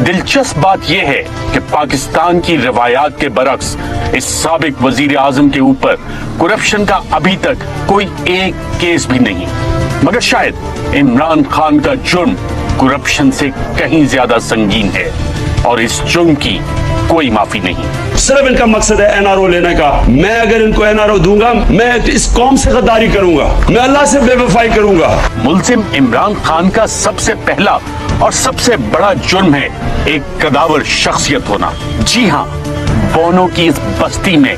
दिलचस्प बात यह है कि पाकिस्तान की रवायात के बरक्स इस साबिक वजीर आजम के ऊपर करप्शन का अभी तक कोई एक केस भी नहीं, मगर शायद इमरान खान का जुर्म करप्शन से कहीं ज्यादा संगीन है और इस जुर्म की कोई माफी नहीं। सिर्फ इनका मकसद है एनआरओ लेने का। मैं अगर इनको एनआरओ दूंगा, मैं इस कौम से गद्दारी करूंगा, मैं अल्लाह से बेवफाई करूंगा। मुल्जिम इमरान खान का सबसे पहला और सबसे बड़ा जुर्म है एक कदावर शख्सियत होना। जी हाँ, बोनो की इस बस्ती में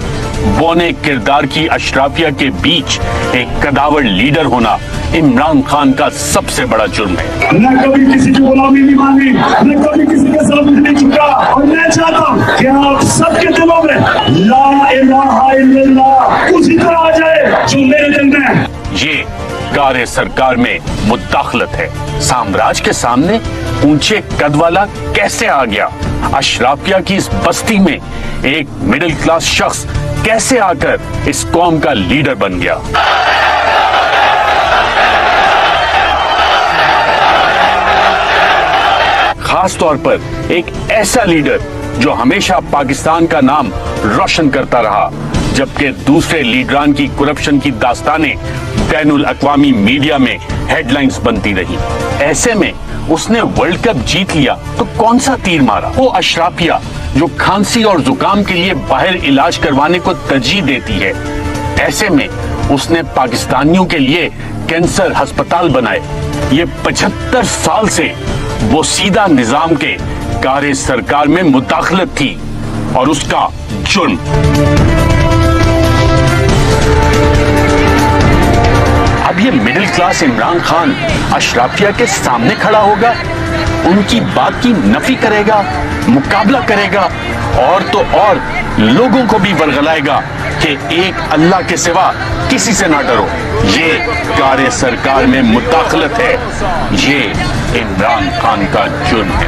बोने किरदार की अशराफिया के बीच एक कदावर लीडर होना इमरान खान का सबसे बड़ा जुर्म है। मैं कभी किसी की गुलामी नहीं मानी, मैं कभी किसी के साथ नहीं झुका, और मैं चाहता हूँ कि आप सबके दिलों में ला इलाहा इल्लल्लाह उसी तरह आ जाए जो मेरे दिल में है। ये कारे सरकार में मुदाखलत है। साम्राज्य के सामने ऊंचे कद वाला कैसे आ गया? अशराफिया की इस बस्ती में एक मिडिल क्लास शख्स कैसे आकर इस कौम का लीडर बन गया? खास तौर पर एक ऐसा लीडर जो हमेशा पाकिस्तान का नाम रोशन करता रहा, जबकि दूसरे लीडरान की करप्शन की दास्तानें बैनुल अक़वामी मीडिया में हेडलाइंस बनती रही। ऐसे में उसने वर्ल्ड कप जीत लिया तो कौन सा तीर मारा? वो अशराफिया जो खांसी और जुकाम के लिए बाहर इलाज करवाने को तरजीह देती है, ऐसे में उसने पाकिस्तानियों के लिए कैंसर अस्पताल बनाए। ये 75 साल से वो सीधा निजाम के कारे सरकार में मुदाखलत थी और उसका जुर्म। अब ये मिडिल क्लास इमरान खान अशराफिया के सामने खड़ा होगा, उनकी बात की नफी करेगा, मुकाबला करेगा और तो और लोगों को भी वर्गलाएगा कि एक अल्लाह के सिवा किसी से ना डरो। ये कारे सरकार में मुदाखलत है, ये इमरान खान का जुर्म है।